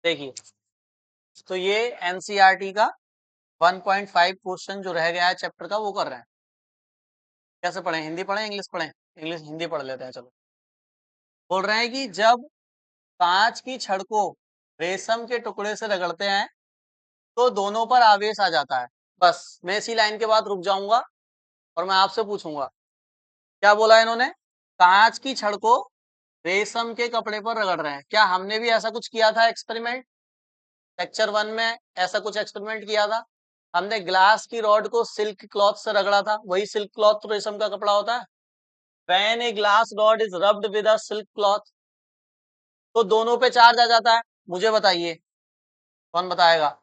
देखिए, तो ये एनसीईआरटी का 1.5 क्वेश्चन जो रह गया है चैप्टर का वो कर रहे हैं। कैसे पढ़ें, हिंदी पढ़ें इंग्लिश पढ़ें? इंग्लिश हिंदी पढ़ लेते हैं चलो। बोल रहे हैं कि जब कांच की छड़ को रेशम के टुकड़े से रगड़ते हैं तो दोनों पर आवेश आ जाता है। बस मैं इसी लाइन के बाद रुक जाऊंगा और मैं आपसे पूछूंगा क्या बोला इन्होंने। कांच की छड़ को रेशम के कपड़े पर रगड़ रहे हैं। क्या हमने भी ऐसा कुछ किया था एक्सपेरिमेंट? लेक्चर 1 में ऐसा कुछ एक्सपेरिमेंट किया था। हमने ग्लास की रॉड को सिल्क क्लॉथ से रगड़ा था। वही सिल्क क्लॉथ तो रेशम का कपड़ा होता है। When a glass rod is rubbed with a silk cloth तो दोनों पे चार्ज आ जाता है। मुझे बताइए, कौन बताएगा?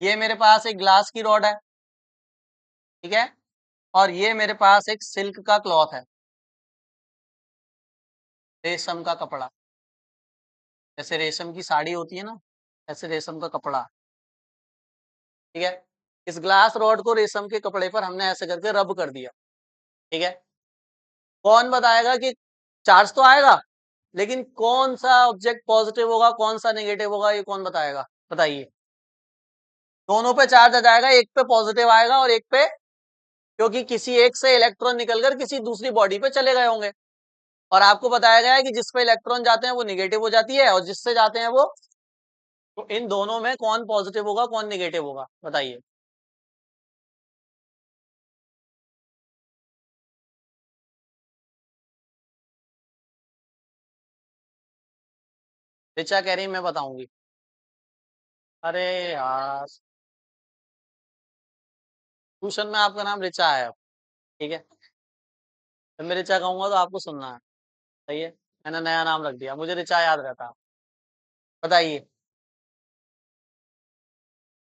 ये मेरे पास एक ग्लास की रॉड है, ठीक है, और ये मेरे पास एक सिल्क का क्लॉथ है, रेशम का कपड़ा। जैसे रेशम की साड़ी होती है ना, ऐसे रेशम का कपड़ा, ठीक है। इस ग्लास रॉड को रेशम के कपड़े पर हमने ऐसे करके रब कर दिया, ठीक है। कौन बताएगा कि चार्ज तो आएगा, लेकिन कौन सा ऑब्जेक्ट पॉजिटिव होगा कौन सा नेगेटिव होगा, ये कौन बताएगा? बताइए। दोनों पे चार्ज आ जाएगा, एक पे पॉजिटिव आएगा और एक पे, क्योंकि किसी एक से इलेक्ट्रॉन निकलकर किसी दूसरी बॉडी पे चले गए होंगे। और आपको बताया गया है कि जिस पे इलेक्ट्रॉन जाते हैं वो निगेटिव हो जाती है और जिससे जाते हैं वो, तो इन दोनों में कौन पॉजिटिव होगा कौन निगेटिव होगा, बताइए। ऋचा कह रही मैं बताऊंगी। अरे यार, ट्यूशन में आपका नाम ऋचा है अब, ठीक है। जब मैं ऋचा कहूंगा तो आपको सुनना है, सही है। मैंने नया नाम रख दिया, मुझे ऋचा याद रहता। बताइए।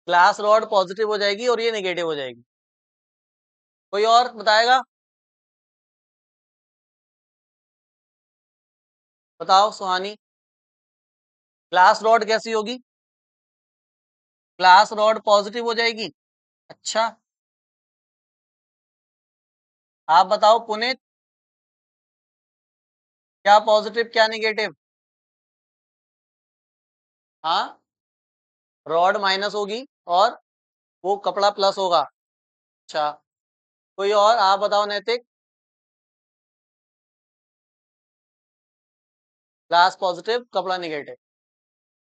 ग्लास रॉड पॉजिटिव हो जाएगी और ये नेगेटिव हो जाएगी। कोई और बताएगा? बताओ सुहानी। ग्लास रॉड कैसी होगी? ग्लास रॉड पॉजिटिव हो जाएगी। अच्छा, आप बताओ पुनीत, क्या पॉजिटिव क्या निगेटिव? हाँ, रॉड माइनस होगी और वो कपड़ा प्लस होगा। अच्छा, कोई और आप बताओ नैतिक। ग्लास पॉजिटिव कपड़ा निगेटिव।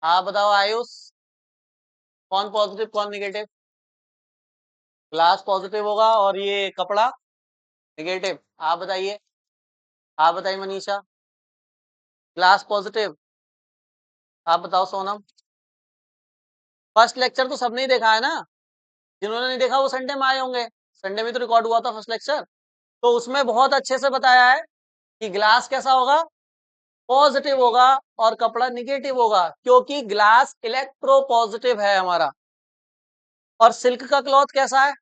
आप बताओ आयुष, कौन पॉजिटिव कौन निगेटिव? ग्लास पॉजिटिव होगा और ये कपड़ा निगेटिव। आप बताइए। आप बताइए मनीषा। Glass positive. आप बताओ सोनम। फर्स्ट लेक्चर तो सबने ही देखा है ना। जिन्होंने नहीं देखा वो संडे में आए होंगे। संडे में तो रिकॉर्ड हुआ था फर्स्ट लेक्चर। तो उसमें बहुत अच्छे से बताया है कि ग्लास कैसा होगा, पॉजिटिव होगा और कपड़ा निगेटिव होगा, क्योंकि ग्लास इलेक्ट्रो पॉजिटिव है हमारा। और सिल्क का क्लॉथ कैसा है?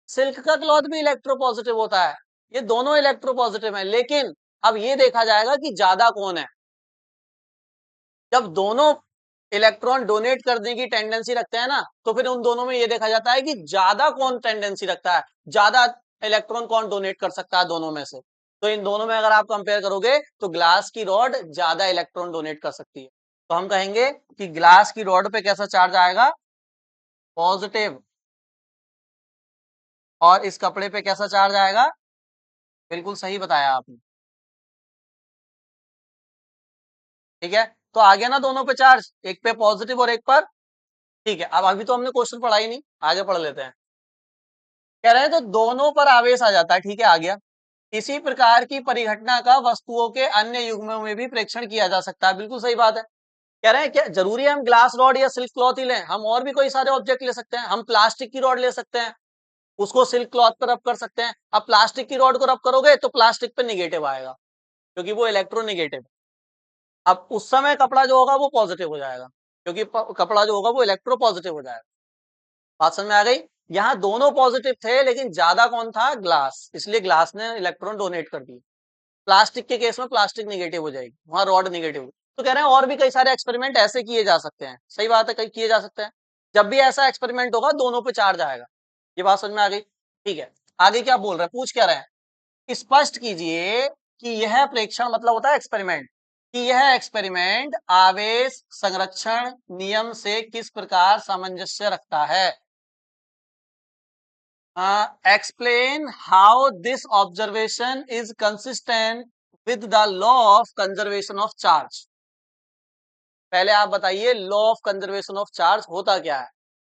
सिल्क का क्लॉथ भी इलेक्ट्रो पॉजिटिव होता है। ये दोनों इलेक्ट्रो पॉजिटिव है, लेकिन अब ये देखा जाएगा कि ज्यादा कौन है। जब दोनों इलेक्ट्रॉन डोनेट करने की टेंडेंसी रखते हैं ना, तो फिर उन दोनों में ये देखा जाता है कि ज्यादा कौन टेंडेंसी रखता है, ज्यादा इलेक्ट्रॉन कौन डोनेट कर सकता है दोनों में से। तो इन दोनों में अगर आप कंपेयर करोगे तो ग्लास की रॉड ज्यादा इलेक्ट्रॉन डोनेट कर सकती है। तो हम कहेंगे कि ग्लास की रॉड पे कैसा चार्ज आएगा, पॉजिटिव। और इस कपड़े पे कैसा चार्ज आएगा, बिल्कुल सही बताया आपने, ठीक है। तो आ गया ना दोनों पे चार्ज, एक पे पॉजिटिव और एक पर, ठीक है। अब अभी तो हमने क्वेश्चन पढ़ा ही नहीं, आगे पढ़ लेते हैं। कह रहे हैं तो दोनों पर आवेश आ जाता है, ठीक है, आ गया। इसी प्रकार की परिघटना का वस्तुओं के अन्य युग्मों में भी प्रेक्षण किया जा सकता है, बिल्कुल सही बात है। कह रहे हैं क्या जरूरी है हम ग्लास रॉड या सिल्क क्लॉथ ही लें? हम और भी कोई सारे ऑब्जेक्ट ले सकते हैं। हम प्लास्टिक की रॉड ले सकते हैं, उसको सिल्क क्लॉथ पर रब कर सकते हैं। अब प्लास्टिक की रॉड को रब करोगे तो प्लास्टिक पे निगेटिव आएगा, क्योंकि वो इलेक्ट्रोनिगेटिव। अब उस समय कपड़ा जो होगा वो पॉजिटिव हो जाएगा, क्योंकि कपड़ा जो होगा वो इलेक्ट्रो पॉजिटिव हो जाएगा। बात समझ में आ गई? यहाँ दोनों पॉजिटिव थे लेकिन ज्यादा कौन था, ग्लास, इसलिए ग्लास ने इलेक्ट्रॉन डोनेट कर दिए। प्लास्टिक के केस में प्लास्टिक निगेटिव हो जाएगी, वहां रॉड निगेटिव। तो कह रहे हैं और भी कई सारे एक्सपेरिमेंट ऐसे किए जा सकते हैं, सही बात है, कई किए जा सकते हैं। जब भी ऐसा एक्सपेरिमेंट होगा दोनों पे चार्ज आएगा। ये बात समझ में आ गई? ठीक है, आगे क्या बोल रहे हैं, पूछ क्या रहे हैं। स्पष्ट कीजिए कि यह प्रेक्षण मतलब होता है एक्सपेरिमेंट, कि यह एक्सपेरिमेंट आवेश संरक्षण नियम से किस प्रकार सामंजस्य रखता है। Explain how this observation is consistent with the law of conservation of charge. पहले आप बताइए law of conservation of charge होता क्या है,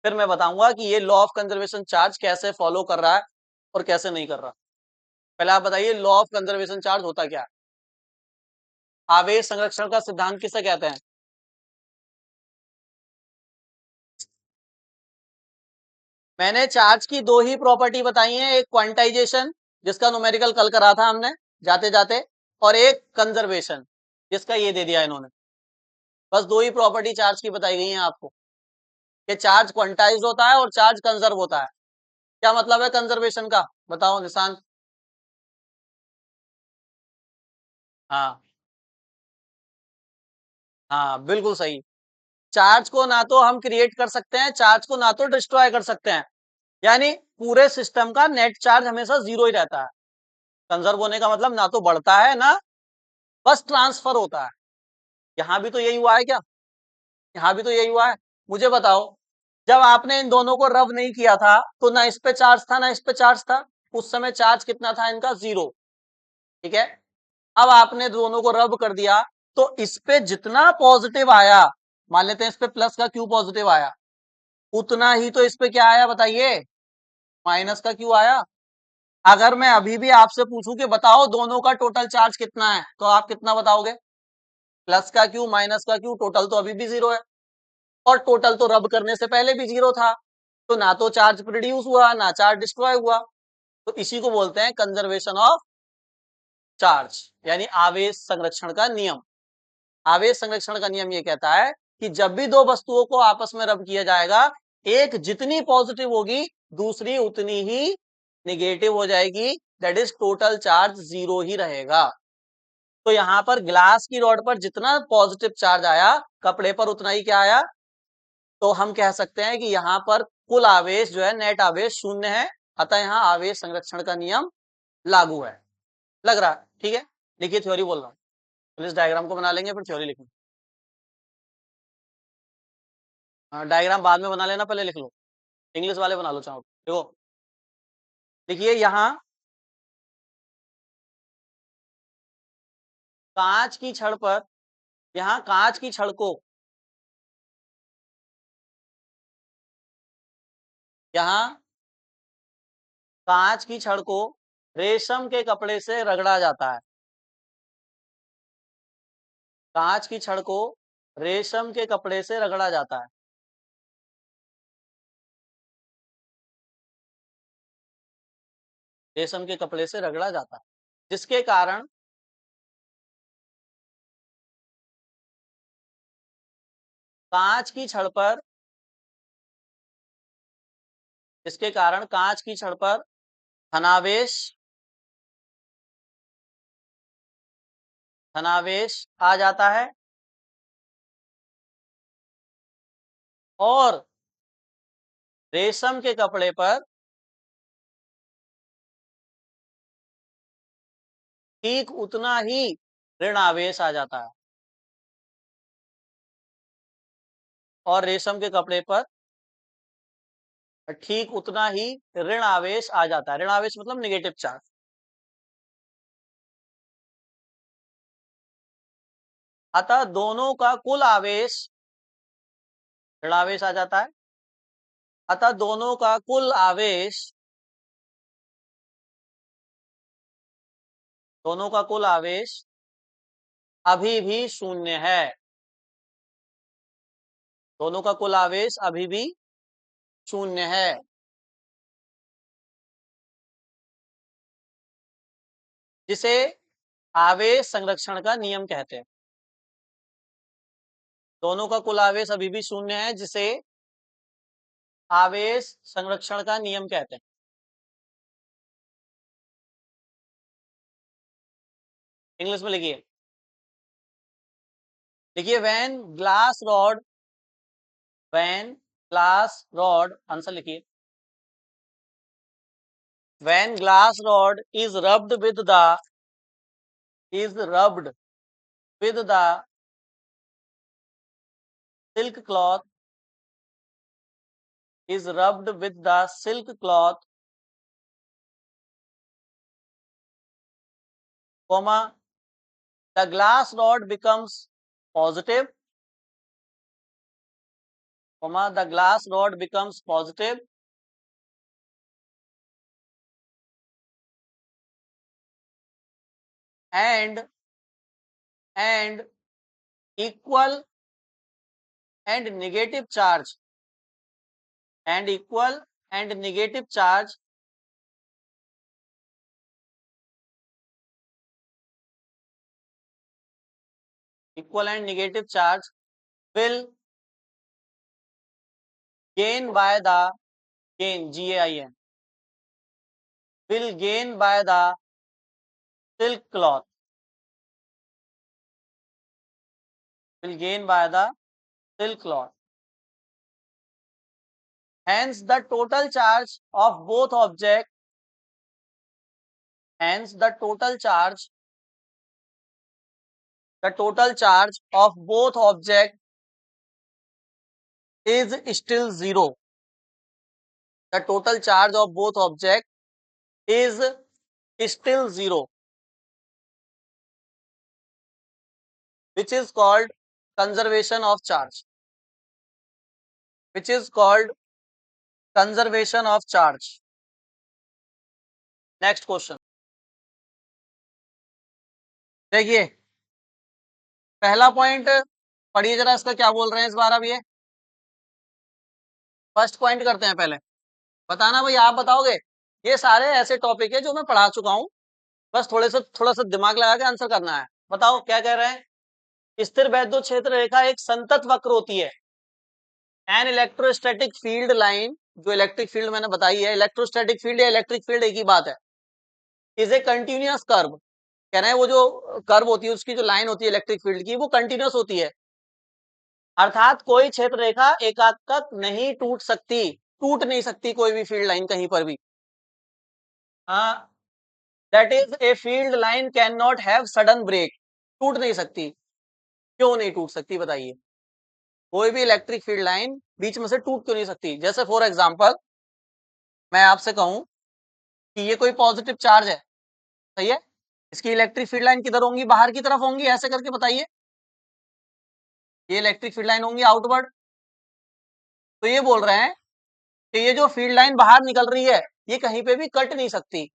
फिर मैं बताऊंगा कि ये लॉ ऑफ कंजर्वेशन चार्ज कैसे फॉलो कर रहा है और कैसे नहीं कर रहा। पहले आप बताइए लॉ ऑफ कंजर्वेशन चार्ज होता क्या है। आवेश संरक्षण का सिद्धांत किसे कहते हैं? मैंने चार्ज की दो ही प्रॉपर्टी बताई है, एक क्वांटाइजेशन जिसका न्यूमेरिकल कल करा था हमने जाते जाते, और एक कंजर्वेशन जिसका ये दे दिया इन्होंने। बस दो ही प्रॉपर्टी चार्ज की बताई गई है आपको कि चार्ज क्वांटाइज होता है और चार्ज कंजर्व होता है। क्या मतलब है कंजर्वेशन का, बताओ निशांत। हाँ हाँ बिल्कुल सही। चार्ज को ना तो हम क्रिएट कर सकते हैं, चार्ज को ना तो डिस्ट्रॉय कर सकते हैं, यानी पूरे सिस्टम का नेट चार्ज हमेशा जीरो ही रहता है। कंजर्व होने का मतलब ना तो बढ़ता है ना बस ट्रांसफर होता है। यहां भी तो यही हुआ है क्या? यहां भी तो यही हुआ है। मुझे बताओ, जब आपने इन दोनों को रब नहीं किया था तो ना इस पे चार्ज था ना इस पे चार्ज था। उस समय चार्ज कितना था इनका? जीरो। ठीक है। अब आपने दोनों को रब कर दिया तो इस पे जितना पॉजिटिव आया, मान लेते हैं इस पे प्लस का क्यू पॉजिटिव आया, उतना ही तो इस पे क्या आया बताइए? माइनस का क्यू आया। अगर मैं अभी भी आपसे पूछूं कि बताओ दोनों का टोटल चार्ज कितना है, तो आप कितना बताओगे? प्लस का क्यू माइनस का क्यू, टोटल तो अभी भी जीरो है। और टोटल तो रब करने से पहले भी जीरो था, तो ना तो चार्ज प्रोड्यूस हुआ ना चार्ज डिस्ट्रॉय हुआ। तो इसी को बोलते हैं कंजर्वेशन ऑफ चार्ज, यानी आवेश संरक्षण का नियम। आवेश संरक्षण का नियम ये कहता है कि जब भी दो वस्तुओं को आपस में रब किया जाएगा, एक जितनी पॉजिटिव होगी दूसरी उतनी ही निगेटिव हो जाएगी, that is total charge zero ही रहेगा। तो यहां पर ग्लास की रॉड पर जितना पॉजिटिव चार्ज आया, कपड़े पर उतना ही क्या आया? तो हम कह सकते हैं कि यहाँ पर कुल आवेश जो है, नेट आवेश शून्य है। अतः यहाँ आवेश संरक्षण का नियम लागू है। लग रहा है? ठीक है। लिखिए, थ्योरी बोल रहा हूँ, इस डायग्राम को बना लेंगे फिर थ्योरी लिखेंगे। डायग्राम बाद में बना लेना, पहले लिख लो। इंग्लिश वाले बना लो चाहो। देखो, देखिए यहाँ कांच की छड़ पर, यहाँ कांच की छड़ को, यहाँ कांच की छड़ को रेशम के कपड़े से रगड़ा जाता है। कांच की छड़ को रेशम के कपड़े से रगड़ा जाता है। रेशम के कपड़े से रगड़ा जाता है, जिसके कारण कांच की छड़ पर, जिसके कारण कांच की छड़ पर धनावेश, धनावेश आ जाता है, और रेशम के कपड़े पर ठीक उतना ही ऋण आवेश आ जाता है। और रेशम के कपड़े पर ठीक उतना ही ऋण आवेश आ जाता है। ऋण आवेश मतलब निगेटिव चार्ज। अतः दोनों का कुल आवेश ऋणावेश आ जाता है। अतः दोनों का कुल आवेश, दोनों का कुल आवेश अभी भी शून्य है। दोनों का कुल आवेश अभी भी शून्य है। जिसे आवेश संरक्षण का नियम कहते हैं। दोनों का कुल आवेश अभी भी शून्य है, जिसे आवेश संरक्षण का नियम कहते हैं। इंग्लिश में लिखिए, देखिए when glass rod, when glass rod, answer लिखिए, when glass rod is rubbed with the, is rubbed with the silk cloth is rubbed with the silk cloth, comma, the glass rod becomes positive, comma, the glass rod becomes positive, and equal and negative charge, and equal and negative charge equal and negative charge will gain by the gain GAIN will gain by the silk cloth will gain by the silk cloth. Hence the total charge of both objects hence the total charge of both objects is still zero. The total charge of both objects is still zero, which is called conservation of charge. Which is called conservation of charge. Next question देखिए, पहला point पढ़िए जरा, इसका क्या बोल रहे हैं इस बार। अब ये फर्स्ट पॉइंट करते हैं पहले। बताना भाई, आप बताओगे। ये सारे ऐसे टॉपिक है जो मैं पढ़ा चुका हूं, बस थोड़ा सा दिमाग लगा के आंसर करना है। बताओ क्या कह रहे हैं। स्थिर वैद्युत क्षेत्र रेखा एक संतत वक्र होती है। एन इलेक्ट्रोस्टैटिक फील्ड लाइन, जो इलेक्ट्रिक फील्ड मैंने बताई है, इलेक्ट्रोस्टैटिक फील्ड या इलेक्ट्रिक फील्ड एक ही बात है, इज ए कंटिन्यूअस कर्व। कह रहे हैं वो जो कर्व होती है, उसकी जो लाइन होती है इलेक्ट्रिक फील्ड की, वो कंटिन्यूअस होती है। अर्थात कोई क्षेत्र रेखा एकांक नहीं टूट सकती, टूट नहीं सकती कोई भी फील्ड लाइन कहीं पर भी। हाँ, that is a field line can not have sudden break. टूट नहीं सकती। क्यों नहीं टूट सकती बताइए। कोई भी इलेक्ट्रिक फील्ड लाइन बीच में से टूट क्यों नहीं सकती। जैसे फॉर एग्जांपल मैं आपसे कहूं कि ये कोई पॉजिटिव चार्ज है, सही है, इसकी इलेक्ट्रिक फील्ड लाइन किधर होंगी, बाहर की तरफ होंगी, ऐसे करके बताइए। ये इलेक्ट्रिक फील्ड लाइन होंगी आउटवर्ड। तो ये बोल रहे हैं कि ये जो फील्ड लाइन बाहर निकल रही है, ये कहीं पे भी कट नहीं सकती।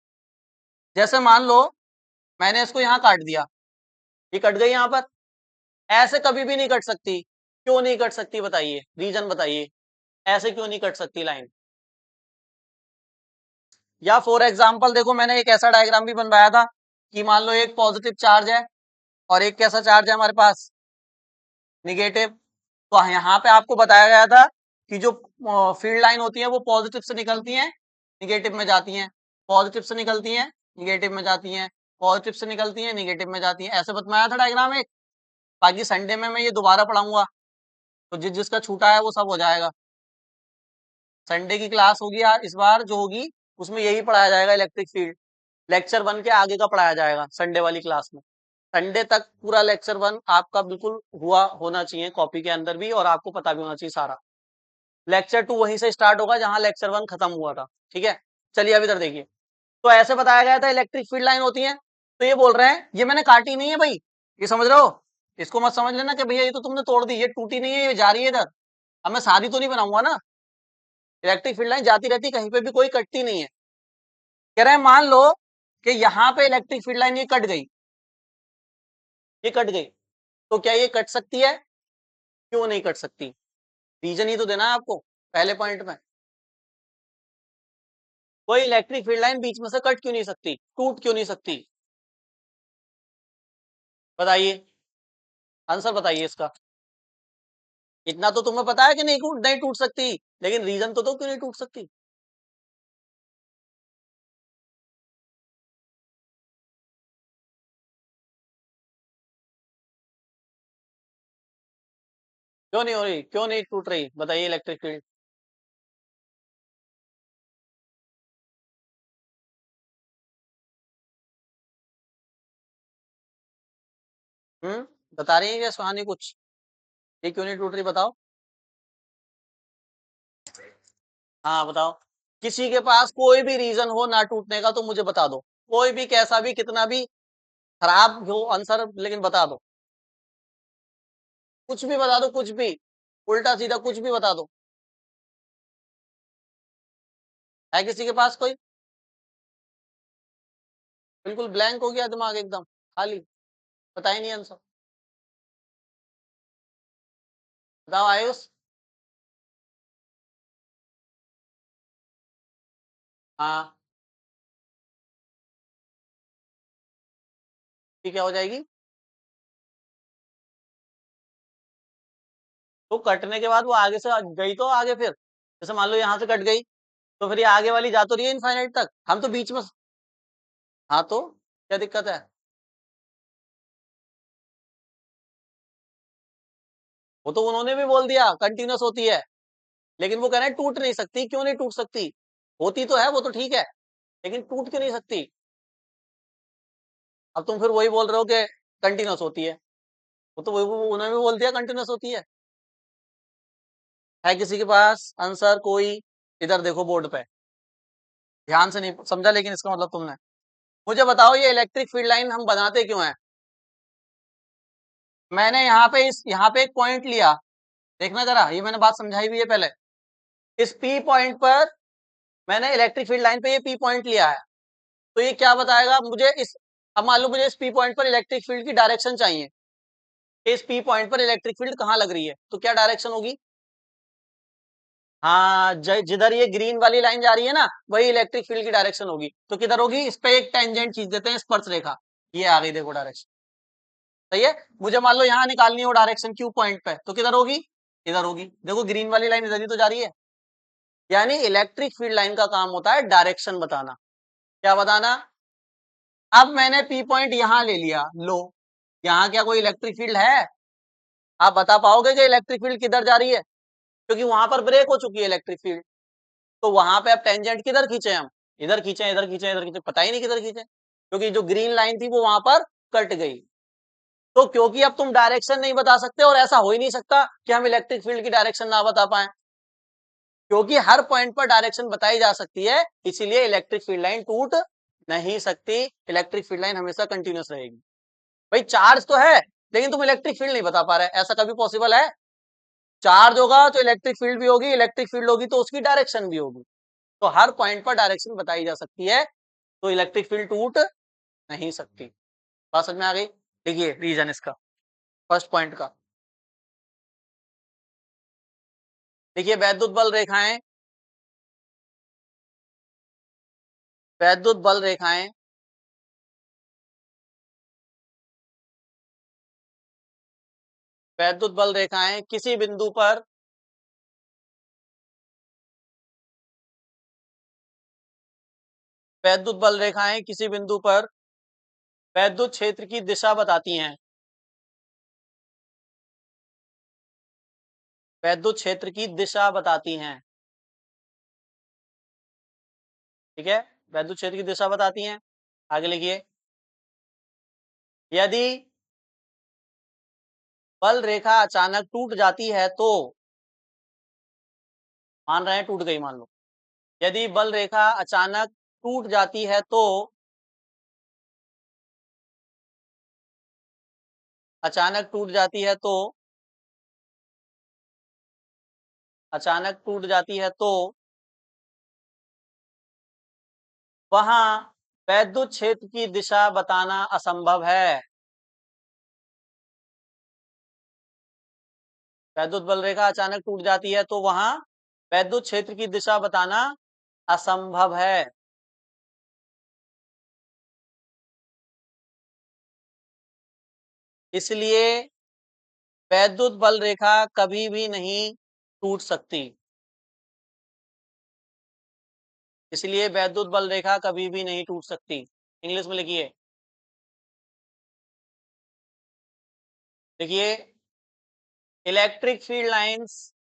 जैसे मान लो मैंने इसको यहां काट दिया, ये कट गई यहां पर, ऐसे कभी भी नहीं कट सकती। क्यों नहीं कट सकती बताइए, रीजन बताइए, ऐसे क्यों नहीं कट सकती लाइन। या फॉर एग्जाम्पल देखो, मैंने एक ऐसा डायग्राम भी बनवाया था कि मान लो एक पॉजिटिव चार्ज है और एक कैसा चार्ज है हमारे पास, निगेटिव। तो यहाँ पे आपको बताया गया था कि जो फील्ड लाइन होती है वो पॉजिटिव से निकलती हैं, निगेटिव में जाती हैं, पॉजिटिव से निकलती हैं, निगेटिव में जाती हैं, पॉजिटिव से निकलती हैं, निगेटिव में जाती हैं, ऐसे बताया था डायग्राम एक। बाकी संडे में मैं ये दोबारा पढ़ाऊंगा, तो जिसका छूटा है वो सब हो जाएगा। संडे की क्लास होगी इस बार जो होगी, उसमें यही पढ़ाया जाएगा, इलेक्ट्रिक फील्ड। लेक्चर 1 के आगे का पढ़ाया जाएगा संडे वाली क्लास में। संडे तक पूरा लेक्चर 1 आपका बिल्कुल हुआ होना चाहिए कॉपी के अंदर भी, और आपको पता भी होना चाहिए सारा। लेक्चर 2 वहीं से स्टार्ट होगा जहां लेक्चर 1 खत्म हुआ था। ठीक है, चलिए अब इधर देखिए। तो ऐसे बताया गया था इलेक्ट्रिक फील्ड लाइन होती है। तो ये बोल रहे हैं ये मैंने काटी नहीं है भाई, ये समझ रहे हो। इसको मत समझ लेना कि भैया ये तो तुमने तोड़ दी, ये टूटी नहीं है, ये जा रही है इधर। अब मैं शादी तो नहीं बनाऊंगा ना। इलेक्ट्रिक फील्ड लाइन जाती रहती, कहीं पे भी कोई कटती नहीं है। कह रहे हैं मान लो कि यहाँ पे इलेक्ट्रिक फील्ड लाइन ये कट गई, ये कट गई, तो क्या ये कट सकती है। क्यों नहीं कट सकती, रीजन ही तो देना है आपको पहले पॉइंट में। कोई इलेक्ट्रिक फील्ड लाइन बीच में से कट क्यों नहीं सकती, टूट क्यों नहीं सकती, बताइए, आंसर बताइए इसका। इतना तो तुम्हें पता है कि नहीं टूट सकती, लेकिन रीजन तो दो क्यों नहीं टूट सकती। क्यों नहीं हो रही, क्यों नहीं टूट रही बताइए इलेक्ट्रिक फील्ड। बता रही है क्या सुहानी कुछ? ये क्यों नहीं टूट रही बताओ? हाँ बताओ। किसी के पास कोई भी रीजन हो ना टूटने का तो मुझे बता दो। कोई भी, कैसा भी, कितना भी खराब हो आंसर, लेकिन बता दो। कुछ भी बता दो, कुछ भी, उल्टा सीधा कुछ भी बता दो। है किसी के पास कोई? बिल्कुल ब्लैंक हो गया दिमाग, एकदम खाली, पता ही नहीं आंसर। बताओ आयुष। हाँ, ये क्या हो जाएगी? तो कटने के बाद वो आगे से गई तो आगे, फिर जैसे मान लो यहाँ से कट गई, तो फिर ये आगे वाली जा तो रही है इनफाइनाइट तक, हम तो बीच में। हाँ तो क्या दिक्कत है? वो तो उन्होंने भी बोल दिया कंटिन्यूअस होती है, लेकिन वो कह रहे हैं टूट नहीं सकती। क्यों नहीं टूट सकती? होती तो है वो, तो ठीक है, लेकिन टूट क्यों नहीं सकती? अब तुम फिर वही बोल रहे हो कि कंटिन्यूअस होती है। वो तो उन्होंने भी बोल दिया कंटिन्यूअस होती है किसी के पास आंसर कोई? इधर देखो बोर्ड पे, ध्यान से नहीं समझा लेकिन इसका मतलब तुमने। मुझे बताओ ये इलेक्ट्रिक फील्ड लाइन हम बनाते क्यों है? मैंने यहाँ पे एक पॉइंट लिया, देखना जरा, ये मैंने बात समझाई हुई है पहले। इस पी पॉइंट पर मैंने इलेक्ट्रिक फील्ड लाइन पे ये पी पॉइंट लिया है, तो ये क्या बताएगा मुझे इस, अब मान लो मुझे इस पी पॉइंट पर इलेक्ट्रिक फील्ड की डायरेक्शन चाहिए कि इस पी पॉइंट पर इलेक्ट्रिक फील्ड कहाँ लग रही है, तो क्या डायरेक्शन होगी? हाँ, जिधर ये ग्रीन वाली लाइन जा रही है ना, वही इलेक्ट्रिक फील्ड की डायरेक्शन होगी। तो किधर होगी? इस पे एक टेंजेंट खींच देते हैं, स्पर्श रेखा, ये आ गई देखो डायरेक्शन। सही है। मुझे मान लो यहाँ निकालनी हो डायरेक्शन क्यू पॉइंट पे, तो किधर होगी? इधर होगी, देखो ग्रीन वाली लाइन इधर ही तो जा रही है। यानी इलेक्ट्रिक फील्ड लाइन का काम होता है डायरेक्शन बताना। क्या बताना? अब मैंने पी पॉइंट यहां ले लिया, लो, यहाँ क्या कोई इलेक्ट्रिक फील्ड है? आप बता पाओगे कि इलेक्ट्रिक फील्ड किधर जा रही है? क्योंकि वहां पर ब्रेक हो चुकी है इलेक्ट्रिक फील्ड। तो वहां पे अब टेंजेंट किधर खींचे हम? इधर खींचे, इधर खींचे, इधर खींचे, पता ही नहीं किधर खींचे, क्योंकि जो ग्रीन लाइन थी वो वहां पर कट गई। तो क्योंकि अब तुम डायरेक्शन नहीं बता सकते, और ऐसा हो ही नहीं सकता कि हम इलेक्ट्रिक फील्ड की डायरेक्शन ना बता पाए, क्योंकि हर पॉइंट पर डायरेक्शन बताई जा सकती है, इसीलिए इलेक्ट्रिक फील्ड लाइन टूट नहीं सकती। इलेक्ट्रिक फील्ड लाइन हमेशा कंटिन्यूअस रहेगी। भाई चार्ज तो है, लेकिन तुम इलेक्ट्रिक फील्ड नहीं बता पा रहे, ऐसा कभी पॉसिबल है? चार्ज होगा तो इलेक्ट्रिक फील्ड भी होगी, इलेक्ट्रिक फील्ड होगी तो उसकी डायरेक्शन भी होगी। तो हर पॉइंट पर डायरेक्शन बताई जा सकती है, तो इलेक्ट्रिक फील्ड टूट नहीं सकती। बात समझ में आ गई? देखिए रीजन इसका, फर्स्ट पॉइंट का। देखिए वैद्युत बल रेखाएं, वैद्युत बल रेखाएं वैद्युत बल रेखाएं किसी बिंदु पर, वैद्युत बल रेखाएं किसी बिंदु पर वैद्युत क्षेत्र की दिशा बताती हैं। वैद्युत क्षेत्र की दिशा बताती हैं, ठीक है, वैद्युत क्षेत्र की दिशा बताती हैं। आगे लिखिए, यदि बल रेखा अचानक टूट जाती है तो, मान रहे हैं टूट गई, मान लो, यदि बल रेखा अचानक टूट जाती है तो, अचानक टूट जाती है तो, अचानक टूट जाती है तो वहां वैद्युत क्षेत्र की दिशा बताना असंभव है। वैद्युत बल रेखा अचानक टूट जाती है तो वहां वैद्युत क्षेत्र की दिशा बताना असंभव है। इसलिए वैद्युत बल रेखा कभी भी नहीं टूट सकती। इसलिए वैद्युत बल रेखा कभी भी नहीं टूट सकती। इंग्लिश में लिखिए, देखिए, electric field lines,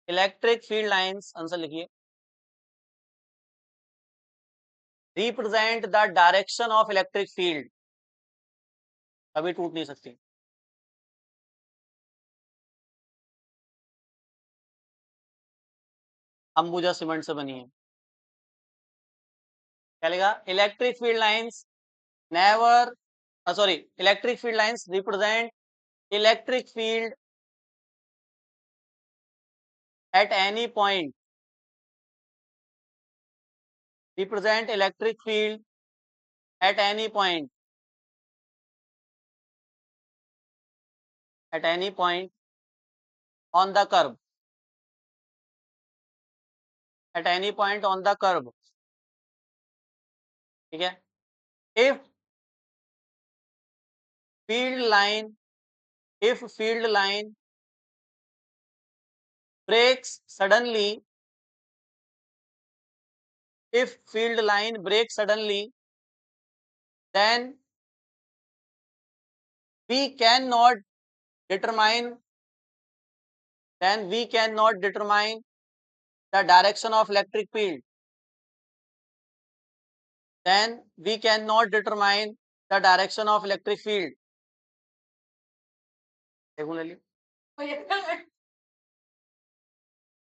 electric field lines, answer लिखिए, represent the direction of electric field. कभी टूट नहीं सकती। अंबुजा सीमेंट से बनी है। क्या लिखा? Electric field lines never, sorry, electric field lines represent electric field at any point, represent electric field at any point, at any point on the curve, at any point on the curve, ठीक है? if field line, if field line breaks suddenly, if field line breaks suddenly, then we cannot determine, then we cannot determine the direction of electric field, then we cannot determine the direction of electric field.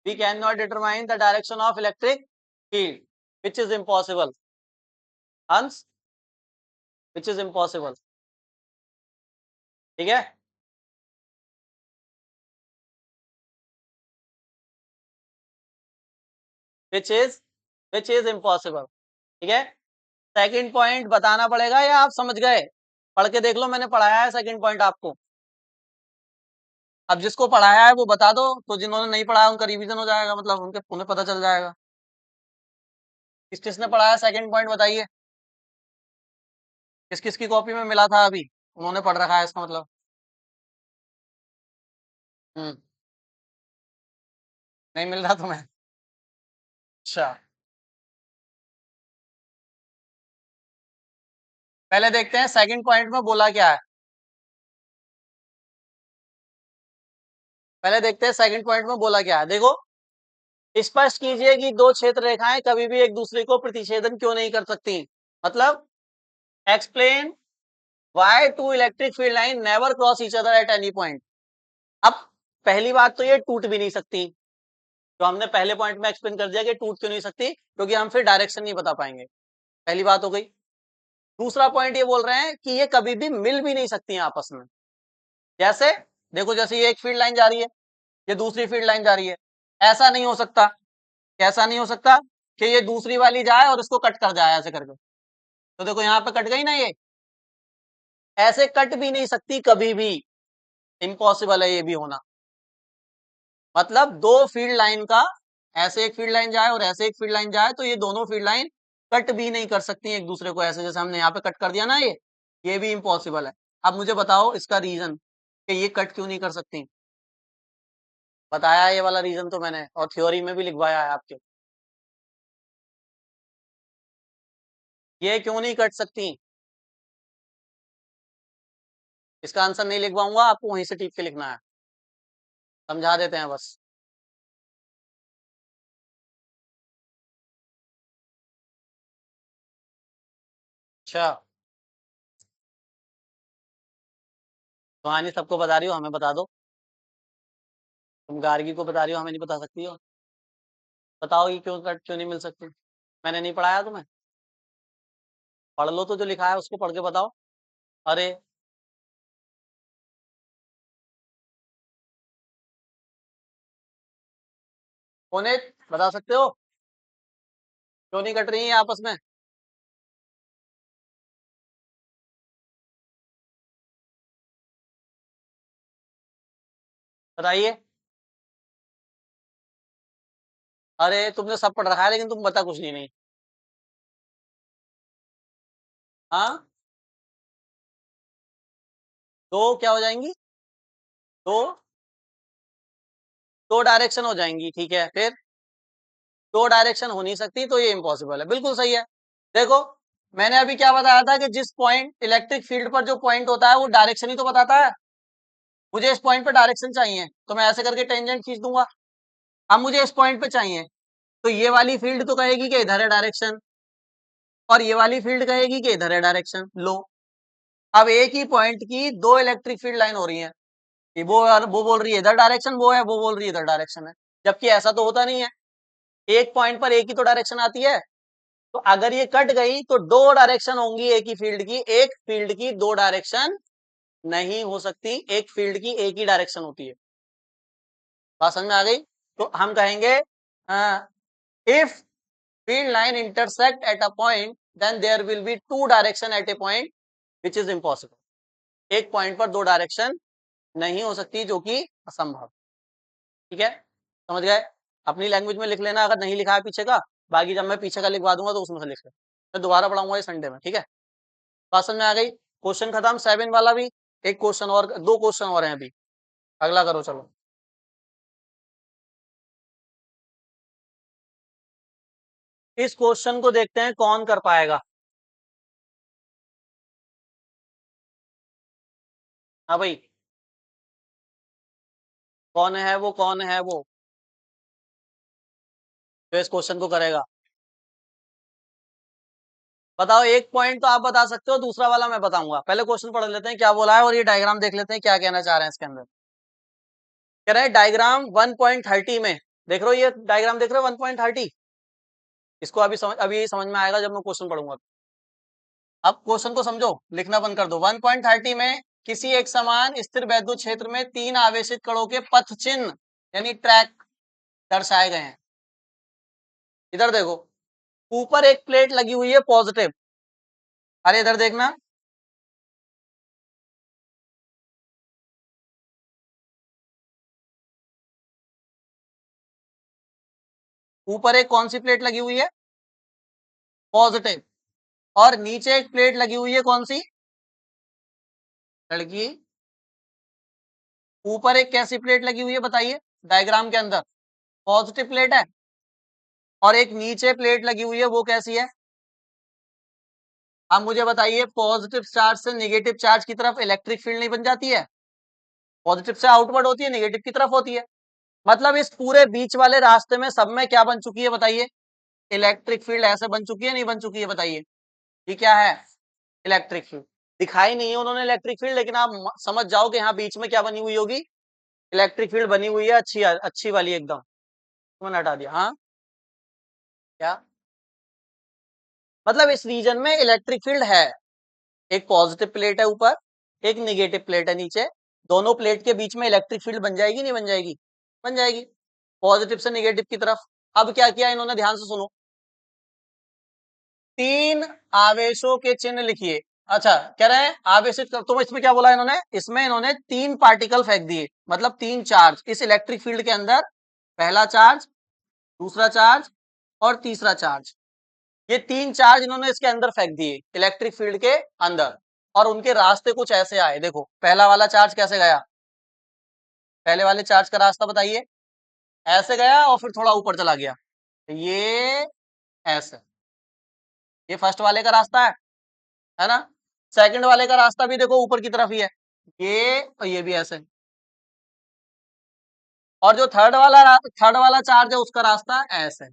We cannot determine the direction of electric field, which is impossible. Hans, which is impossible. ठीक है? Which is impossible. ठीक है? Second point बताना पड़ेगा या आप समझ गए? पढ़ के देख लो, मैंने पढ़ाया है सेकंड पॉइंट आपको। अब जिसको पढ़ाया है वो बता दो, तो जिन्होंने नहीं पढ़ाया उनका रिवीजन हो जाएगा, मतलब उन्हें पता चल जाएगा। किस किसने पढ़ाया सेकंड पॉइंट बताइए? किस किस की कॉपी में मिला था अभी? उन्होंने पढ़ रखा है इसका मतलब। नहीं मिल रहा तुम्हें? अच्छा, पहले देखते हैं सेकंड पॉइंट में बोला क्या है। पहले देखते हैं सेकंड पॉइंट में बोला क्या है। देखो, स्पष्ट कीजिए कि दो क्षेत्र रेखाएं कभी भी एक दूसरे को प्रतिच्छेदन क्यों नहीं कर सकती। मतलब explain why two electric field line never cross each other at any point. अब पहली बात तो ये टूट भी नहीं सकती, तो हमने पहले पॉइंट में एक्सप्लेन कर दिया कि टूट क्यों नहीं सकती, क्योंकि हम फिर डायरेक्शन नहीं बता पाएंगे। पहली बात हो गई। दूसरा पॉइंट ये बोल रहे हैं कि ये कभी भी मिल भी नहीं सकती आपस में। जैसे देखो, जैसे ये एक फील्ड लाइन जा रही है, ये दूसरी फील्ड लाइन जा रही है, ऐसा नहीं हो सकता। कैसा नहीं हो सकता? कि ये दूसरी वाली जाए और इसको कट कर जाए ऐसे करके। तो देखो यहाँ पे कट गई ना, ये ऐसे कट भी नहीं सकती कभी भी, इम्पॉसिबल है ये भी होना। मतलब दो फील्ड लाइन का, ऐसे एक फील्ड लाइन जाए और ऐसे एक फील्ड लाइन जाए, तो ये दोनों फील्ड लाइन कट भी नहीं कर सकती एक दूसरे को, ऐसे जैसे हमने यहाँ पे कट कर दिया ना, ये भी इम्पॉसिबल है। अब मुझे बताओ इसका रीजन कि ये कट क्यों नहीं कर सकती। बताया ये वाला रीजन तो मैंने, और थ्योरी में भी लिखवाया है आपके। ये क्यों नहीं कट सकती, इसका आंसर नहीं लिखवाऊंगा, आपको वहीं से टिप के लिखना है। समझा देते हैं बस। अच्छा, कहानी सबको बता रही हो, हमें बता दो। तुम गार्गी को बता रही हो, हमें नहीं बता सकती हो। बताओ ये क्यों कट क्यों नहीं मिल सकती। मैंने नहीं पढ़ाया तुम्हें? पढ़ लो, तो जो लिखा है उसको पढ़ के बताओ। अरे पुनीत, बता सकते हो क्यों नहीं कट रही है आपस में? बताइए। अरे तुमने सब पढ़ रखा है, लेकिन तुम बता कुछ नहीं। हाँ, दो क्या हो जाएंगी? दो, दो डायरेक्शन हो जाएंगी, ठीक है। फिर दो डायरेक्शन हो नहीं सकती, तो ये इम्पॉसिबल है। बिल्कुल सही है। देखो, मैंने अभी क्या बताया था कि जिस पॉइंट इलेक्ट्रिक फील्ड पर जो पॉइंट होता है वो डायरेक्शन ही तो बताता है। मुझे इस पॉइंट पे डायरेक्शन चाहिए, तो मैं ऐसे करके टेंजेंट खींच दूंगा। अब मुझे इस पॉइंट पे चाहिए, तो ये वाली फील्ड तो कहेगी कि इधर है डायरेक्शन, और ये वाली फील्ड कहेगी कि इधर है डायरेक्शन। लो, अब एक ही पॉइंट की दो इलेक्ट्रिक फील्ड लाइन हो रही है, वो बोल रही है इधर डायरेक्शन, वो है वो बोल रही है इधर डायरेक्शन है, जबकि ऐसा तो होता नहीं है। एक पॉइंट पर एक ही तो डायरेक्शन आती है। तो अगर ये कट गई तो दो डायरेक्शन होंगी एक ही फील्ड की, एक फील्ड की दो डायरेक्शन नहीं हो सकती, एक फील्ड की एक ही डायरेक्शन होती है। बात समझ में आ गई? तो हम कहेंगे if field line intersect at a point then there will be two direction at a point which is impossible. एक पॉइंट पर दो डायरेक्शन नहीं हो सकती, जो कि असंभव। ठीक है, समझ गए? अपनी लैंग्वेज में लिख लेना अगर नहीं लिखा है पीछे का, बाकी जब मैं पीछे का लिखवा दूंगा तो उसमें से लिख लेना। मैं दोबारा पढ़ाऊंगा ये संडे में, ठीक है? बात समझ में आ गई? क्वेश्चन खत्म 7 वाला भी। एक क्वेश्चन और, दो क्वेश्चन और हैं अभी, अगला करो चलो। इस क्वेश्चन को देखते हैं कौन कर पाएगा। हाँ भाई, कौन है वो, कौन है वो जो इस क्वेश्चन को करेगा? बताओ, एक पॉइंट तो आप बता सकते हो, दूसरा वाला मैं बताऊंगा। पहले क्वेश्चन पढ़ लेते हैं क्या बोला है, और ये डायग्राम देख लेते हैं क्या कहना चाह रहे हैं इसके अंदर। कह रहे हैं डायग्राम 1.30 में, देख रहे हो ये डायग्राम, देख रहे हो 1.30? इसको अभी समझ में आएगा जब मैं क्वेश्चन पढ़ूंगा। अब क्वेश्चन को समझो, लिखना बंद कर दो। 1.30 में किसी एक समान स्थिर वैद्युत क्षेत्र में तीन आवेशित कणों के पथ चिन्ह यानी ट्रैक दर्शाए गए हैं। इधर देखो, ऊपर एक प्लेट लगी हुई है पॉजिटिव। अरे इधर देखना, ऊपर एक कौन सी प्लेट लगी हुई है? पॉजिटिव। और नीचे एक प्लेट लगी हुई है कौन सी? लड़की। ऊपर एक कैसी प्लेट लगी हुई है बताइए डायग्राम के अंदर? पॉजिटिव प्लेट है। और एक नीचे प्लेट लगी हुई है, वो कैसी है? अब मुझे बताइए, पॉजिटिव चार्ज से नेगेटिव चार्ज की तरफ इलेक्ट्रिक फील्ड नहीं बन जाती है? पॉजिटिव से आउटवर्ड होती है, नेगेटिव की तरफ होती है। मतलब इस पूरे बीच वाले रास्ते में सब में क्या बन चुकी है बताइए? इलेक्ट्रिक फील्ड ऐसे बन चुकी है, नहीं बन चुकी है बताइए? ये क्या है? Electric field. दिखाई नहीं है उन्होंने इलेक्ट्रिक फील्ड, लेकिन आप समझ जाओ कि यहाँ बीच में क्या बनी हुई होगी? इलेक्ट्रिक फील्ड बनी हुई है, अच्छी अच्छी वाली एकदम। मैंने हटा दिया। हाँ, क्या मतलब? इस रीजन में इलेक्ट्रिक फील्ड है। एक पॉजिटिव प्लेट है ऊपर, एक निगेटिव प्लेट है नीचे। दोनों प्लेट के बीच में इलेक्ट्रिक फील्ड बन जाएगी, नहीं बन जाएगी? बन जाएगी, पॉजिटिव से निगेटिव की तरफ। अब क्या किया इन्होंने, ध्यान से सुनो। तीन आवेशों के चिन्ह लिखिए। अच्छा, कह रहे हैं आवेशित कर, तो इसमें क्या बोला इन्होंने? इसमें इन्होंने तीन पार्टिकल फेंक दिए, मतलब तीन चार्ज इस इलेक्ट्रिक फील्ड के अंदर। पहला चार्ज, दूसरा चार्ज और तीसरा चार्ज। ये तीन चार्ज इन्होंने इसके अंदर फेंक दिए, इलेक्ट्रिक फील्ड के अंदर। और उनके रास्ते कुछ ऐसे आए, देखो पहला वाला चार्ज कैसे गया, पहले वाले चार्ज का रास्ता बताइए। ऐसे गया और फिर थोड़ा ऊपर चला गया, ये ऐसे। ये फर्स्ट वाले का रास्ता है ना? सेकंड वाले का रास्ता भी देखो ऊपर की तरफ ही है, ये और ये भी ऐसे। और जो थर्ड वाला चार्ज है उसका रास्ता ऐसे।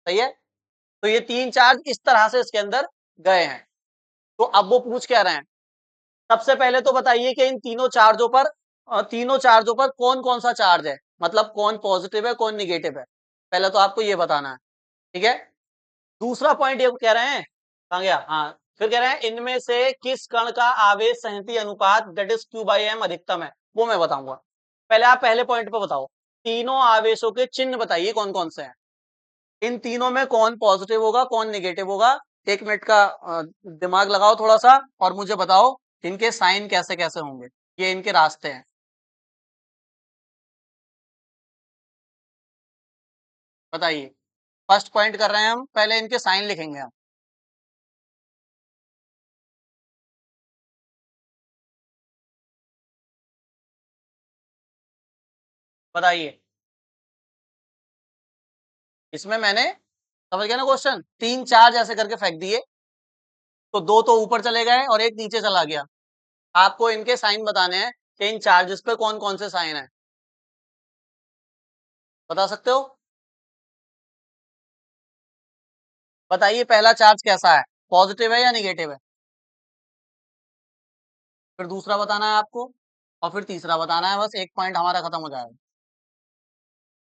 सही है? तो ये तीन चार्ज इस तरह से इसके अंदर गए हैं। तो अब वो पूछ क्या रहे हैं, सबसे पहले तो बताइए कि इन तीनों चार्जों पर कौन कौन सा चार्ज है, मतलब कौन पॉजिटिव है कौन निगेटिव है। पहले तो आपको ये बताना है, ठीक है? दूसरा पॉइंट ये कह रहे हैं, कहाँ गया? हाँ, फिर कह रहे हैं इनमें से किस कण का आवेश संहति अनुपात दैट इज Q/m अधिकतम है, वो मैं बताऊंगा। पहले आप पहले पॉइंट पे बताओ, तीनों आवेशों के चिन्ह बताइए कौन कौन से हैं। इन तीनों में कौन पॉजिटिव होगा कौन निगेटिव होगा? 1 मिनट का दिमाग लगाओ थोड़ा सा, और मुझे बताओ इनके साइन कैसे कैसे होंगे। ये इनके रास्ते हैं, बताइए। फर्स्ट पॉइंट कर रहे हैं हम, पहले इनके साइन लिखेंगे हम। बताइए। इसमें मैंने, समझ गया ना क्वेश्चन, तीन चार्ज ऐसे करके फेंक दिए, तो दो तो ऊपर चले गए और एक नीचे चला गया। आपको इनके साइन बताने हैं कि इन चार्जेस पे कौन कौन से साइन है, बता सकते हो? बताइए पहला चार्ज कैसा है, पॉजिटिव है या निगेटिव है? फिर दूसरा बताना है आपको, और फिर तीसरा बताना है। बस एक पॉइंट हमारा खत्म हो जाएगा।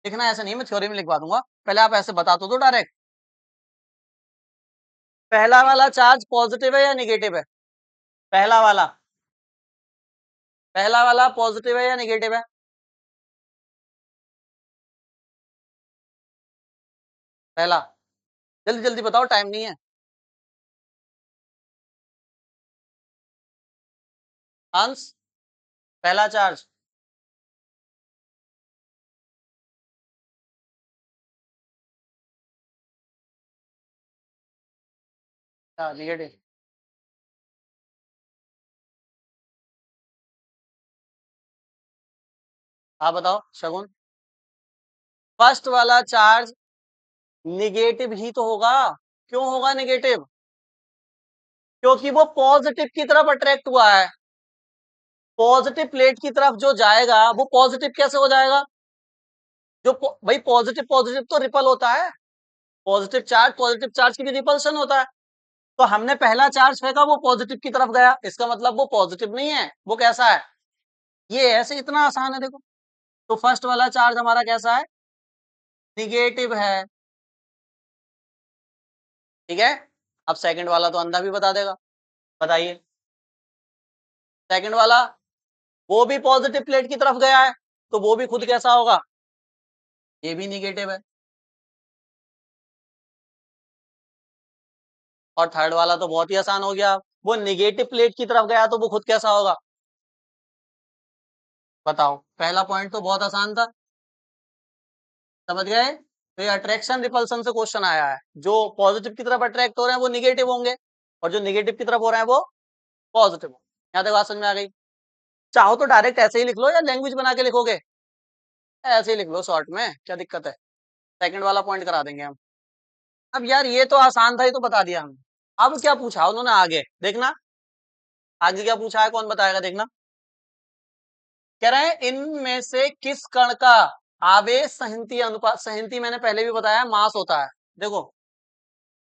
लिखना ऐसा नहीं, मैं थ्योरी में लिखवा दूंगा, पहले आप ऐसे बता तो दो डायरेक्ट। पहला वाला चार्ज पॉजिटिव है या निगेटिव है? पहला वाला, पहला वाला पॉजिटिव है या निगेटिव है? पहला, जल्दी जल्दी बताओ, टाइम नहीं है। हंस, पहला चार्ज निगेटिव। आप बताओ शगुन। फर्स्ट वाला चार्ज निगेटिव ही तो होगा। क्यों होगा निगेटिव? क्योंकि वो पॉजिटिव की तरफ अट्रैक्ट हुआ है। पॉजिटिव प्लेट की तरफ जो जाएगा वो पॉजिटिव कैसे हो जाएगा? जो भाई पॉजिटिव पॉजिटिव तो रिपल होता है। पॉजिटिव चार्ज की भी रिपल्शन होता है। तो हमने पहला चार्ज फेंका, वो पॉजिटिव की तरफ गया, इसका मतलब वो पॉजिटिव नहीं है। वो कैसा है? ये ऐसे इतना आसान है देखो। तो फर्स्ट वाला चार्ज हमारा कैसा है? निगेटिव है। ठीक है। अब सेकंड वाला तो अंधा भी बता देगा। बताइए। सेकंड वाला, वो भी पॉजिटिव प्लेट की तरफ गया है, तो वो भी खुद कैसा होगा? ये भी निगेटिव है। और थर्ड वाला तो बहुत ही आसान हो गया, वो निगेटिव प्लेट की तरफ गया तो वो खुद कैसा होगा? बताओ। पहला पॉइंट तो बहुत आसान था, समझ गए? तो ये अट्रैक्शन रिपल्सन से क्वेश्चन आया है। जो पॉजिटिव की तरफ अट्रैक्ट हो रहे हैं वो निगेटिव होंगे, और जो निगेटिव की तरफ हो रहे हैं वो पॉजिटिव होंगे। यहाँ तक बात समझ में आ गई? चाहो तो डायरेक्ट ऐसे ही लिख लो, या लैंग्वेज बना के लिखोगे? ऐसे ही लिख लो शॉर्ट में, क्या दिक्कत है? सेकंड वाला पॉइंट करा देंगे हम। अब यार ये तो आसान था, ये तो बता दिया हमने। अब क्या पूछा उन्होंने आगे, देखना। आगे क्या पूछा है, कौन बताएगा, देखना। कह रहे हैं इनमें से किस कण का आवेश संहति अनुपात, संहति मैंने पहले भी बताया मास होता है। देखो,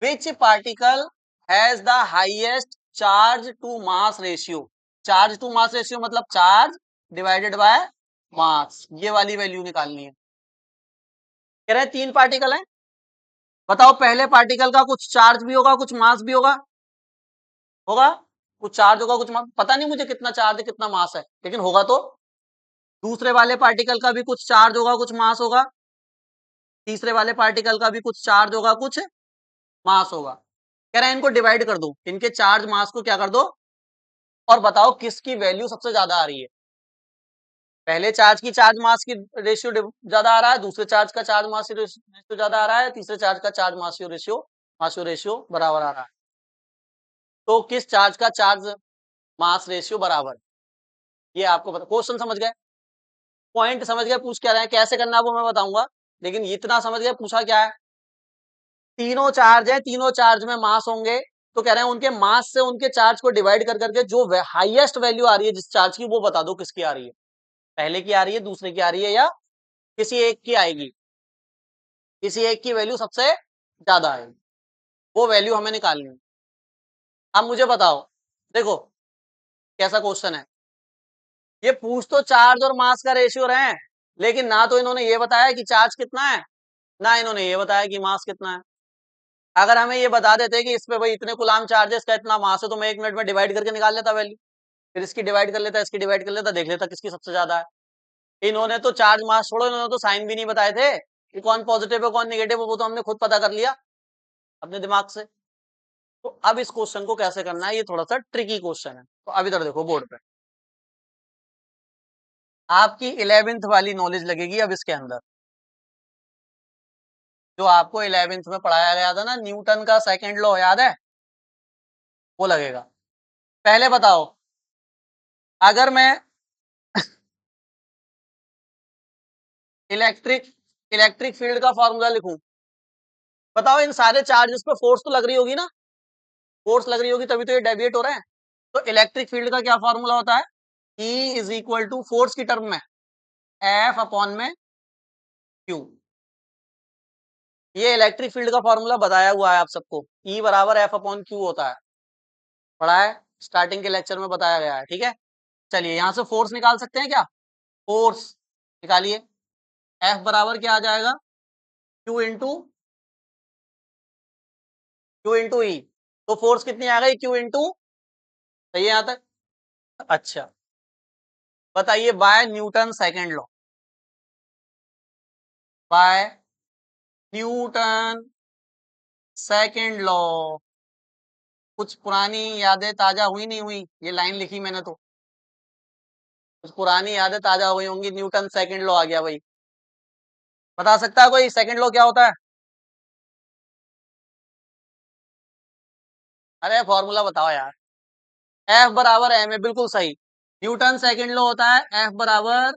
which particle has the highest charge to mass ratio. Charge to mass ratio मतलब चार्ज डिवाइडेड बाय मास, ये वाली वैल्यू निकालनी है। कह रहे हैं तीन पार्टिकल हैं, बताओ पहले पार्टिकल का कुछ चार्ज भी होगा कुछ मास भी होगा। होगा, कुछ चार्ज होगा कुछ मास, पता नहीं मुझे कितना चार्ज है कितना मास है, लेकिन होगा तो। दूसरे वाले पार्टिकल का भी कुछ चार्ज होगा कुछ मास होगा। तीसरे वाले पार्टिकल का भी कुछ चार्ज होगा कुछ मास होगा। कह रहे हैं इनको डिवाइड कर दो, इनके चार्ज मास को क्या कर दो, और बताओ किसकी वैल्यू सबसे ज्यादा आ रही है। पहले चार्ज की चार्ज मास की रेशियो ज्यादा आ रहा है, दूसरे चार्ज का चार्ज मास रेशियो ज्यादा आ रहा है, तीसरे चार्ज का चार्ज मास रेशियो बराबर आ रहा है। तो किस चार्ज का चार्ज मास रेशियो बराबर? ये आपको पता, क्वेश्चन समझ गए, पॉइंट समझ गए, पूछ क्या रहे हैं, कैसे करना है वो मैं बताऊंगा, लेकिन इतना समझ गए पूछा क्या है। तीनों चार्ज है, तीनों चार्ज में मास होंगे, तो कह रहे हैं उनके मास से उनके चार्ज को डिवाइड कर करके जो हाईएस्ट वैल्यू आ रही है जिस चार्ज की, वो बता दो किसकी आ रही है। पहले की आ रही है, दूसरे की आ रही है, या किसी एक की आएगी। किसी एक की वैल्यू सबसे ज्यादा आएगी, वो वैल्यू हमें निकालनी है। अब मुझे बताओ, देखो कैसा क्वेश्चन है। ये पूछ तो चार्ज और मास का रेशियो रहे हैं, लेकिन ना तो इन्होंने ये बताया कि चार्ज कितना है, ना इन्होंने ये बताया कि मास कितना है। अगर हमें ये बता देते कि इस पे भाई इतने कुलाम चार्ज है, इसका इतना मास है, तो मैं 1 मिनट में डिवाइड करके निकाल लेता वैल्यू। फिर इसकी डिवाइड कर लेता, इसकी डिवाइड कर लेता, देख लेता किसकी सबसे ज्यादा है। इन्होंने तो चार्ज मास छोड़ो, इन्होंने तो साइन भी नहीं बताए थे कि कौन पॉजिटिव है कौन निगेटिव है, वो तो हमने खुद पता कर लिया अपने दिमाग से। तो अब इस क्वेश्चन को कैसे करना है, ये थोड़ा सा ट्रिकी क्वेश्चन है। तो अब इधर देखो बोर्ड पे, आपकी 11वीं वाली नॉलेज लगेगी अब इसके अंदर। जो आपको 11वीं में पढ़ाया गया था ना, न्यूटन का सेकंड लॉ, याद है? वो लगेगा। पहले बताओ, अगर मैं इलेक्ट्रिक इलेक्ट्रिक फील्ड का फॉर्मूला लिखूं, बताओ इन सारे चार्जेस पे फोर्स तो लग रही होगी ना, फोर्स लग रही होगी तभी तो ये डेविएट हो रहे हैं। तो इलेक्ट्रिक फील्ड का क्या फॉर्मूला होता है? E is equal to force की टर्म में F अपॉन में Q। ये इलेक्ट्रिक फील्ड का फॉर्मूला बताया हुआ है आप सबको, E बराबर F अपॉन Q होता है, पढ़ा है। स्टार्टिंग के लेक्चर में बताया गया है, ठीक है। चलिए यहां से फोर्स निकाल सकते हैं क्या? फोर्स निकालिए। एफ बराबर क्या आ जाएगा? क्यू इंटू ई। तो फोर्स कितनी आ गई? क्यू इंटू, सही है यहां तक? अच्छा, बताइए by Newton second law, by Newton second law, कुछ पुरानी यादें ताजा हुई नहीं हुई? ये लाइन लिखी मैंने तो, कुछ पुरानी यादें ताजा हुई होंगी। न्यूटन सेकंड लॉ आ गया भाई। बता सकता है कोई सेकंड लॉ क्या होता है? अरे फॉर्मूला बताओ यार। एफ बराबर एम है, बिल्कुल सही। न्यूटन सेकंड लॉ होता है एफ बराबर,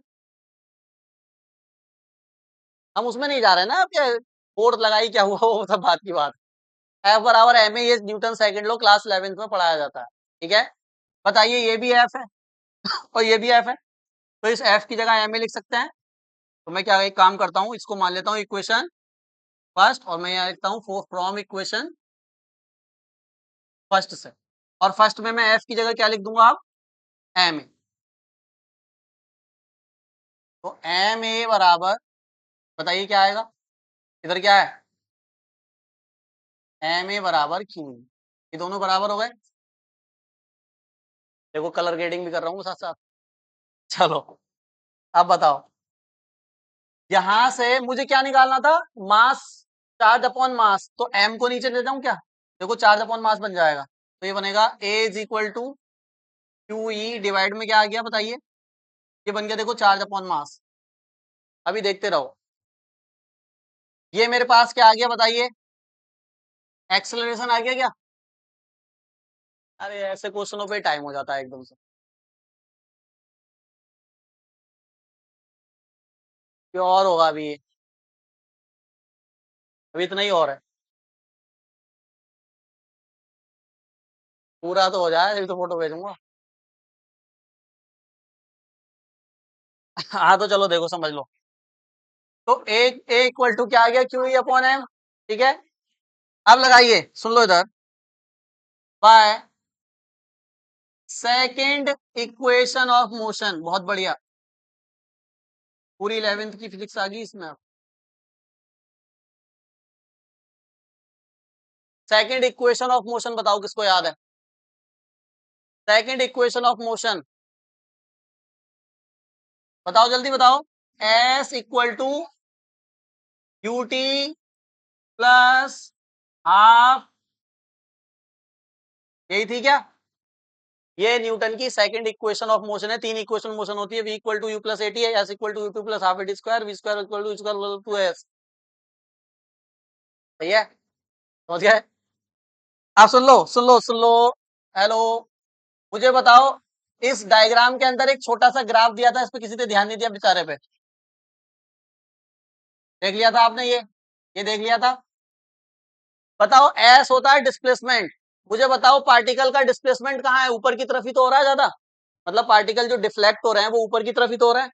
हम उसमें नहीं जा रहे ना आपके फोर्थ लगाई क्या हुआ वो सब बात की बात। एफ बराबर एम ए, ये Newton second law class 11th में पढ़ाया जाता है, ठीक है। बताइए ये भी एफ है और ये भी एफ है, तो इस एफ की जगह एम ए लिख सकते हैं। तो मैं क्या एक काम करता हूँ, इसको मान लेता हूँ इक्वेशन फर्स्ट, और मैं यहाँ लिखता हूँ फ्रॉम इक्वेशन फर्स्ट से, और फर्स्ट में मैं एफ की जगह क्या लिख दूंगा आप? M A. तो एम ए बराबर, बताइए क्या आएगा? इधर क्या है? एम ए बराबर क्यू, ये दोनों बराबर हो गए। देखो कलर ग्रेडिंग भी कर रहा हूँ साथ साथ। चलो अब बताओ, यहां से मुझे क्या निकालना था? मास, चार्ज अपॉन मास। तो एम को नीचे ले जाऊं क्या? देखो चार्ज अपॉन मास बन जाएगा, तो ये बनेगा A is equal to Q E divide में क्या आ गया बताइए? ये बन गया देखो चार्ज अपॉन मास। अभी देखते रहो, ये मेरे पास क्या आ गया बताइए? एक्सेलरेशन आ गया क्या? अरे ऐसे क्वेश्चनों पे टाइम हो जाता है एकदम से। ये और होगा अभी, ये अभी इतना ही और है, पूरा तो हो जाए अभी तो फोटो भेजूंगा। हाँ तो चलो देखो समझ लो। तो ए इक्वल टू क्या आ गया? क्यू ई अपॉन एम, ठीक है। अब लगाइए, सुन लो इधर, by second equation of motion. बहुत बढ़िया, पूरी 11th की फिजिक्स आ गई इसमें। अब सेकेंड इक्वेशन ऑफ मोशन बताओ किसको याद है? सेकेंड इक्वेशन ऑफ मोशन बताओ, जल्दी बताओ। S equal to U T plus half, यही थी क्या? ये न्यूटन की सेकंड इक्वेशन ऑफ मोशन है। तीन इक्वेशन मोशन होती है, v equal to U plus A T है, S equal to U two plus half A T square, V square equal to square two S. सही है, समझ गए? आप सुन लो सुन लो सुन लो, हेलो, मुझे बताओ, इस डायग्राम के अंदर एक छोटा सा ग्राफ दिया था, इस पे किसी ने ध्यान नहीं दिया बेचारे पे। देख लिया था आपने ये देख लिया था। बताओ एस होता है डिस्प्लेसमेंट, मुझे बताओ पार्टिकल का डिस्प्लेसमेंट कहाँ है? ऊपर की तरफ ही तो हो रहा है ज्यादा, मतलब पार्टिकल जो डिफ्लेक्ट हो रहे हैं वो ऊपर की तरफ ही तो हो रहे हैं।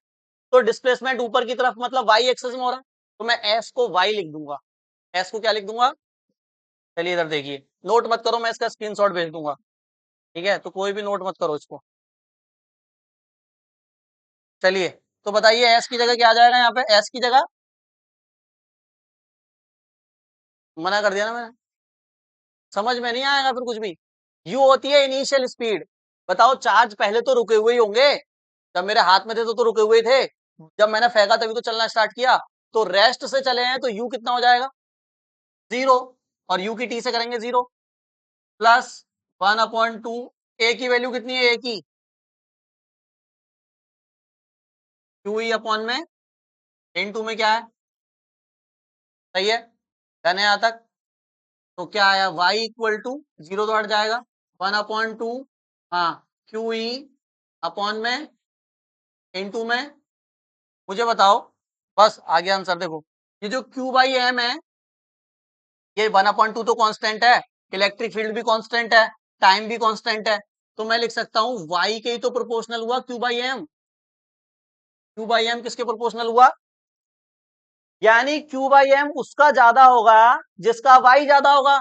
तो डिस्प्लेसमेंट ऊपर की तरफ मतलब वाई एक्सेस में हो रहा है, तो मैं एस को वाई लिख दूंगा। एस को क्या लिख दूंगा? चलिए इधर देखिए, नोट मत करो, मैं इसका स्क्रीनशॉट भेज दूंगा, ठीक है, तो कोई भी नोट मत करो इसको। चलिए, तो बताइए एस की जगह क्या आ जाएगा? यहाँ पे एस की जगह, मना कर दिया ना मैंने, समझ में नहीं आएगा फिर कुछ भी। यू होती है इनिशियल स्पीड। बताओ चार्ज पहले तो रुके हुए ही होंगे, जब मेरे हाथ में थे तो रुके हुए थे, जब मैंने फेंका तभी तो चलना स्टार्ट किया। तो रेस्ट से चले हैं तो यू कितना हो जाएगा? जीरो, और यू की टी से करेंगे जीरो, प्लस 1/2। ए की वैल्यू कितनी है? ए की क्यू ई अपॉन में इन टू में क्या है? सही है, डन है यहाँ तक? तो क्या आया? y इक्वल टू, जीरो तो हट जाएगा, 1/2, हाँ, क्यू ई अपॉन में इन टू में। मुझे बताओ, बस आ गया आंसर। देखो ये जो क्यू बाई एम है, ये 1/2 तो कांस्टेंट है, इलेक्ट्रिक फील्ड भी कांस्टेंट है, टाइम भी कांस्टेंट है, तो मैं लिख सकता हूँ y के ही तो प्रोपोर्शनल हुआ Q by M. Q by M किसके प्रोपोर्शनल हुआ? यानी क्यू बाई एम उसका ज्यादा होगा जिसका y ज्यादा होगा।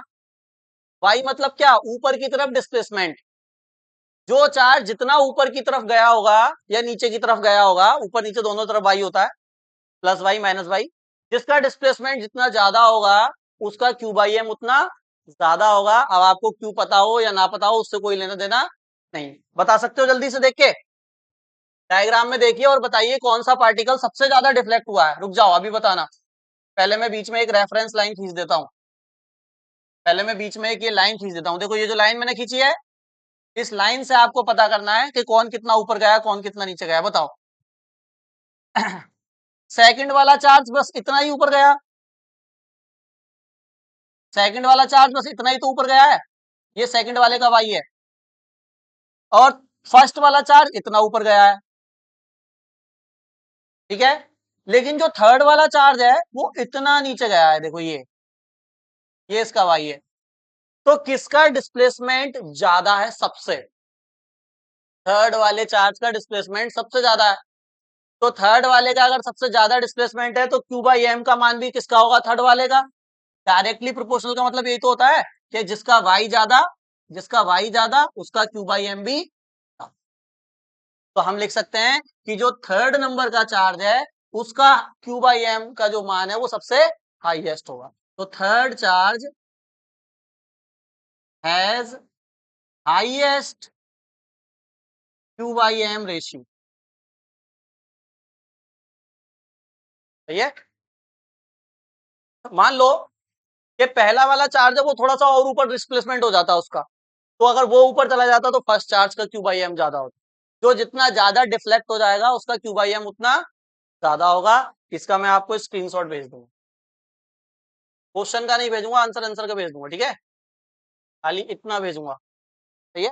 y मतलब क्या? ऊपर की तरफ डिस्प्लेसमेंट, जो चार्ज जितना ऊपर की तरफ गया होगा या नीचे की तरफ गया होगा, ऊपर नीचे दोनों तरफ वाई होता है, प्लस वाई माइनस वाई, जिसका डिस्प्लेसमेंट जितना ज्यादा होगा उसका क्यू बाई एम उतना ज्यादा होगा। अब आपको क्यू पता हो या ना पता हो उससे कोई लेना देना नहीं। बता सकते हो जल्दी से देख के? डायग्राम में देखिए और बताइए कौन सा पार्टिकल सबसे ज्यादा डिफ्लेक्ट हुआ है। रुक जाओ अभी बताना, पहले मैं बीच में एक रेफरेंस लाइन खींच देता हूं। पहले मैं बीच में एक ये लाइन खींच देता हूं। देखो ये जो लाइन मैंने खींची है, इस लाइन से आपको पता करना है कि कौन कितना ऊपर गया, कौन कितना नीचे गया। बताओ सेकंड वाला चार्ज बस इतना ही ऊपर गया, सेकंड वाला चार्ज बस इतना ही तो ऊपर गया है, ये सेकंड वाले का वाई है। और फर्स्ट वाला चार्ज इतना ऊपर गया है, ठीक है। लेकिन जो थर्ड वाला चार्ज है वो इतना नीचे गया है, देखो ये इसका वाई है। तो किसका डिस्प्लेसमेंट ज्यादा है सबसे? थर्ड वाले चार्ज का डिस्प्लेसमेंट सबसे ज्यादा है। तो थर्ड वाले का अगर सबसे ज्यादा डिस्प्लेसमेंट है तो क्यू बाई एम का मान भी किसका होगा? थर्ड वाले का। डायरेक्टली प्रोपोर्शनल का मतलब यही तो होता है कि जिसका वाई ज्यादा, जिसका वाई ज्यादा उसका क्यू बाई एम भी। तो हम लिख सकते हैं कि जो थर्ड नंबर का चार्ज है उसका क्यू बाई एम का जो मान है वो सबसे हाईएस्ट होगा। तो third charge has highest Q by M ratio. सही है। मान लो कि पहला वाला चार्ज है वो थोड़ा सा और ऊपर डिस्प्लेसमेंट हो जाता है उसका, तो अगर वो ऊपर चला जाता तो फर्स्ट चार्ज का क्यू बाई एम ज्यादा होता। जो जितना ज्यादा डिफ्लेक्ट हो जाएगा उसका क्यू बाई एम उतना ज्यादा होगा। इसका मैं आपको स्क्रीनशॉट भेज दूंगा, क्वेश्चन का नहीं भेजूंगा, आंसर आंसर का भेज दूंगा, ठीक है। खाली इतना भेजूंगा, ठीक है।